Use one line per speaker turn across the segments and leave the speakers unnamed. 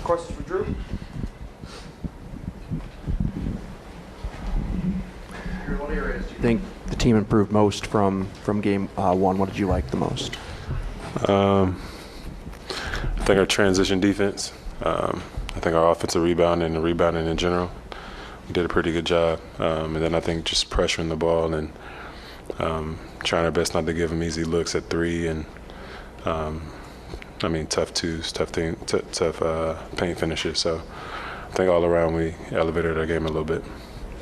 Questions for Jrue?
What areas do you think the team improved most from game one? What did you like the most?
I think our transition defense. I think our offensive rebounding and rebounding in general, we did a pretty good job. And then I think just pressuring the ball and trying our best not to give them easy looks at three and tough twos, tough paint finishes. So I think all around we elevated our game a little bit.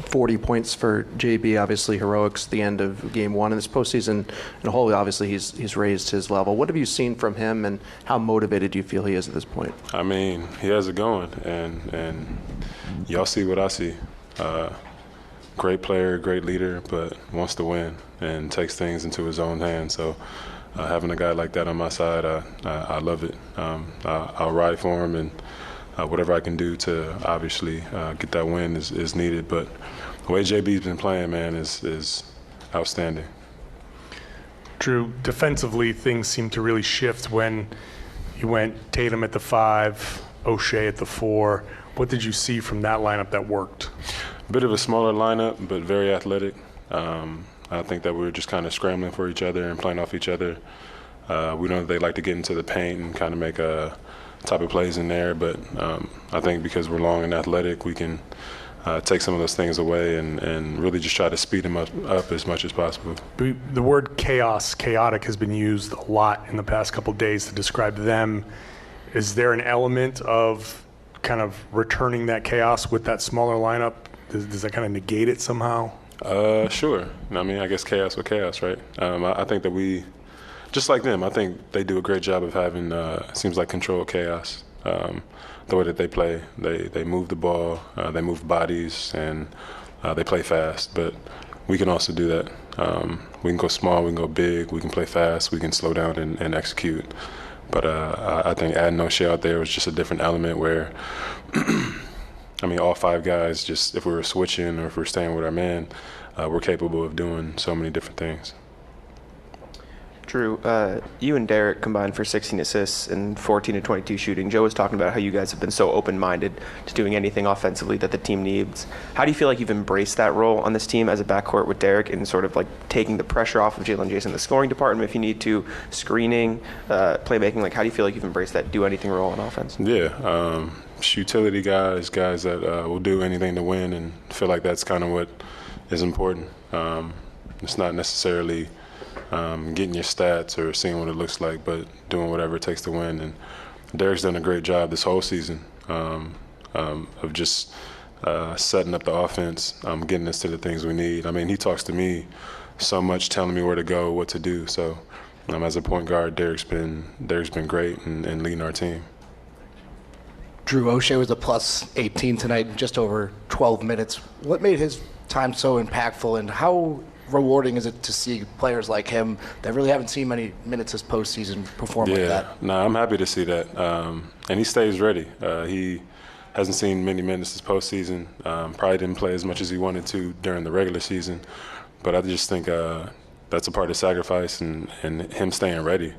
40 points for JB, obviously heroics at the end of game one. In this postseason in a whole, obviously he's raised his level. What have you seen from him, and how motivated do you feel he is at this point?
I mean, he has it going, and y'all see what I see. Great player, great leader, but wants to win and takes things into his own hands. So having a guy like that on my side, I love it. I'll ride for him, and whatever I can do to obviously get that win is needed. But the way JB's been playing, man, is outstanding.
Jrue, defensively, things seem to really shift when you went Tatum at the 5, O'Shea at the 4. What did you see from that lineup that worked?
A bit of a smaller lineup, but very athletic. I think that we were just kind of scrambling for each other and playing off each other. We know that they like to get into the paint and kind of make a type of plays in there, but I think because we're long and athletic, we can take some of those things away and really just try to speed them up as much as possible.
The word chaotic has been used a lot in the past couple of days to describe them. Is there an element of kind of returning that chaos with that smaller lineup? Does that kind of negate it somehow?
Sure. I mean, I guess chaos with chaos, right? I think that we, just like them, I think they do a great job of having, seems like controlled chaos. The way that they play, they move the ball, they move bodies, and they play fast. But we can also do that. We can go small, we can go big, we can play fast, we can slow down and execute. But I think adding O'Shea out there was just a different element where, I mean, all 5 guys, just if we were switching or if we were staying with our man, we're capable of doing so many different things.
Jrue, you and Derek combined for 16 assists and 14 to 22 shooting. Joe was talking about how you guys have been so open-minded to doing anything offensively that the team needs. How do you feel like you've embraced that role on this team as a backcourt with Derek and sort of like taking the pressure off of Jaylen and Jason, the scoring department if you need to, screening, playmaking? Like, how do you feel like you've embraced that do-anything role on offense?
Yeah, utility guys that will do anything to win, and feel like that's kind of what is important. It's not necessarily getting your stats or seeing what it looks like, but doing whatever it takes to win. And Derek's done a great job this whole season of just setting up the offense, getting us to the things we need. I mean, he talks to me so much, telling me where to go, what to do. So as a point guard, Derek's been great and leading our team.
Jrue, O'Shea was a plus 18 tonight in just over 12 minutes. What made his time so impactful, and how rewarding is it to see players like him that really haven't seen many minutes this postseason perform like that?
Yeah, I'm happy to see that. And he stays ready. He hasn't seen many minutes this postseason. Probably didn't play as much as he wanted to during the regular season. But I just think that's a part of sacrifice and him staying ready.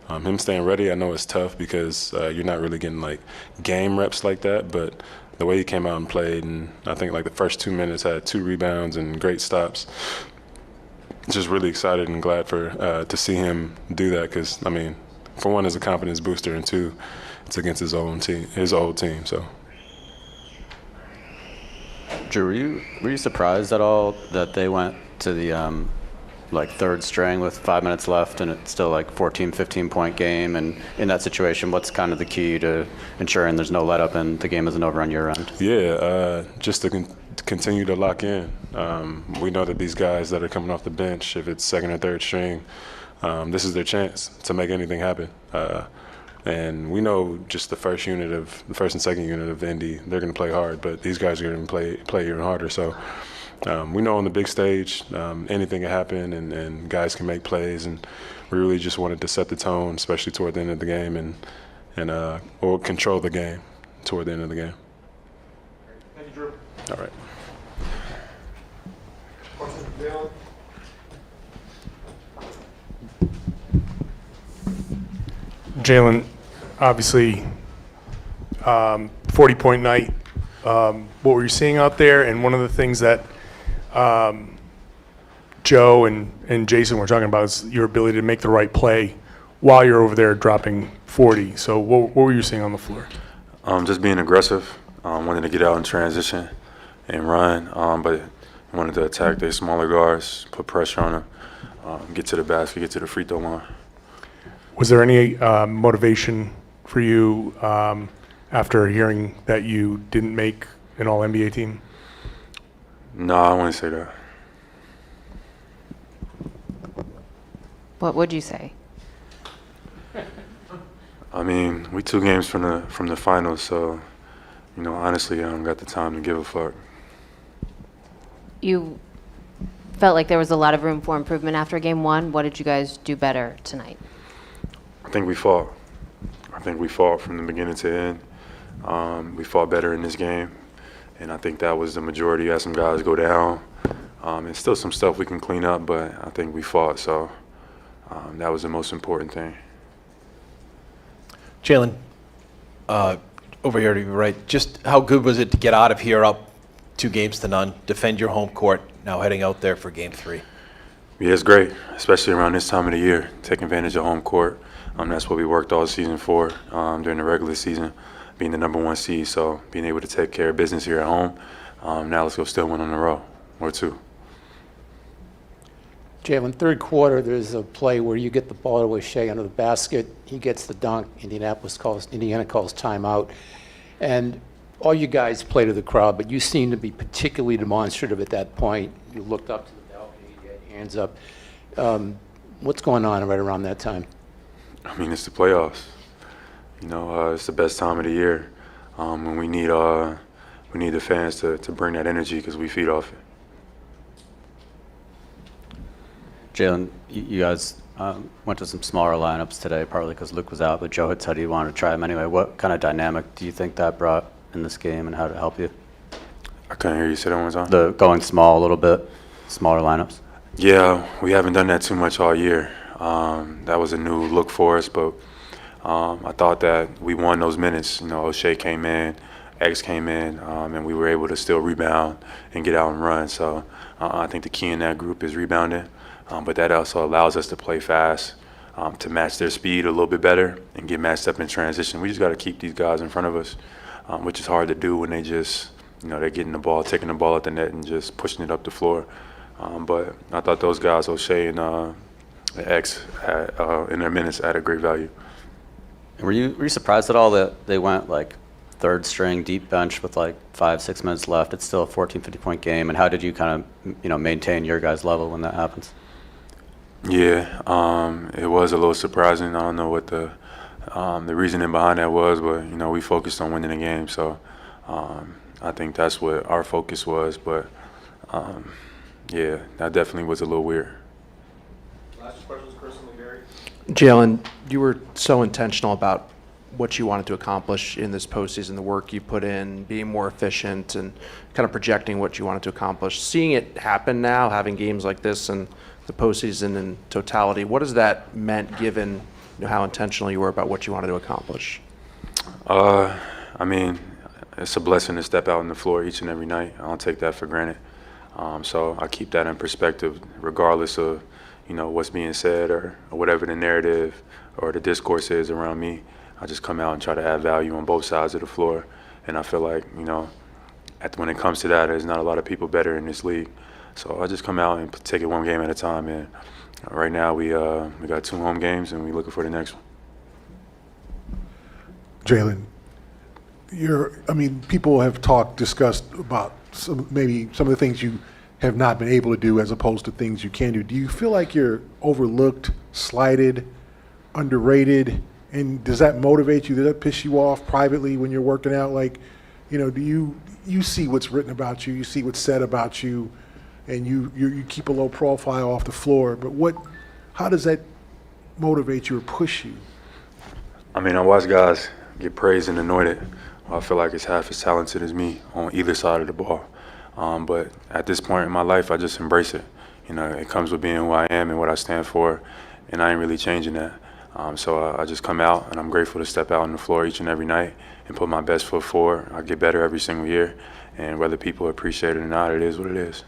Him staying ready, I know it's tough because you're not really getting like game reps like that, but the way he came out and played, and I think like the first 2 minutes had 2 rebounds and great stops. Just really excited and glad to see him do that because, I mean, for one, it's a confidence booster, and 2, it's against his old team. So,
Jrue, were you surprised at all that they went to the third string with 5 minutes left and it's still like 14, 15-point game? And in that situation, what's kind of the key to ensuring there's no let up and the game isn't over on your end?
Yeah, just to continue to lock in. We know that these guys that are coming off the bench, if it's second or third string, this is their chance to make anything happen. And we know just the first and second unit of Indy, they're going to play hard, but these guys are going to play even harder. So we know on the big stage, anything can happen and guys can make plays, and we really just wanted to set the tone, especially toward the end of the game, or control the game toward the end of the game.
Thank you, Jrue.
All right.
Questions for Jaylen?
Jaylen, obviously 40-point night. What were you seeing out there? And one of the things that Joe and Jason were talking about is your ability to make the right play while you're over there dropping 40. So what were you seeing on the floor?
Just being aggressive, wanted to get out in transition and run, but wanted to attack their smaller guards, put pressure on them, get to the basket, get to the free throw line.
Was there any motivation for you after hearing that you didn't make an All-NBA team?
No, I wouldn't say that.
What would you say?
I mean, we 2 games from the finals, so honestly, I don't got the time to give a fuck.
You felt like there was a lot of room for improvement after game 1. What did you guys do better tonight?
I think we fought. From the beginning to end. We fought better in this game, and I think that was the majority. Had some guys go down, and still some stuff we can clean up, but I think we fought, so that was the most important thing.
Jaylen, over here to your right, just how good was it to get out of here up 2-0, defend your home court, now heading out there for game 3?
Yeah, it's great, especially around this time of the year, take advantage of home court. That's what we worked all season for during the regular season, being the #1 seed, so being able to take care of business here at home. Now let's go still win on the road, or 2.
Jaylen, third quarter, there's a play where you get the ball to O'Shea under the basket. He gets the dunk. Indiana calls timeout. And all you guys play to the crowd, but you seem to be particularly demonstrative at that point. You looked up to the balcony, you had hands up. What's going on right around that time?
I mean, it's the playoffs. It's the best time of the year when we need the fans to bring that energy because we feed off it.
Jaylen, you guys went to some smaller lineups today, partly because Luke was out, but Joe had said he wanted to try them anyway. What kind of dynamic do you think that brought in this game, and how did it help you?
I couldn't hear you say that one more time.
The going small a little bit, smaller lineups.
Yeah, we haven't done that too much all year. That was a new look for us, but I thought that we won those minutes. O'Shea came in, X came in, and we were able to still rebound and get out and run. So I think the key in that group is rebounding. But that also allows us to play fast, to match their speed a little bit better and get matched up in transition. We just got to keep these guys in front of us, which is hard to do when they just, they're getting the ball, taking the ball at the net and just pushing it up the floor. But I thought those guys, O'Shea and X, in their minutes, had a great value.
Were you surprised at all that they went like third string deep bench with like 5-6 minutes left? It's still a 14-50 point game. And how did you kind of maintain your guys' level when that happens?
Yeah, it was a little surprising. I don't know what the reasoning behind that was, but we focused on winning the game, so I think that's what our focus was. But yeah, that definitely was a little weird.
Last questions, Chris and Gary.
Jaylen, you were so intentional about what you wanted to accomplish in this postseason, the work you put in, being more efficient, and kind of projecting what you wanted to accomplish. Seeing it happen now, having games like this and the postseason in totality, what has that meant given how intentional you were about what you wanted to accomplish?
I mean, it's a blessing to step out on the floor each and every night. I don't take that for granted. So I keep that in perspective regardless of, what's being said or whatever the narrative or the discourse is around me. I just come out and try to add value on both sides of the floor. And I feel like, when it comes to that, there's not a lot of people better in this league. So I just come out and take it one game at a time. And right now we got 2 home games and we're looking for the next one.
Jaylen, people have discussed about maybe some of the things you have not been able to do as opposed to things you can do. Do you feel like you're overlooked, slighted, underrated? And does that motivate you? Does that piss you off privately when you're working out? Do you see what's written about you, you see what's said about you, and you keep a low profile off the floor, but how does that motivate you or push you?
I watch guys get praised and anointed. I feel like it's half as talented as me on either side of the ball. But at this point in my life, I just embrace it. It comes with being who I am and what I stand for, and I ain't really changing that. So I just come out, and I'm grateful to step out on the floor each and every night and put my best foot forward. I get better every single year, and whether people appreciate it or not, it is what it is.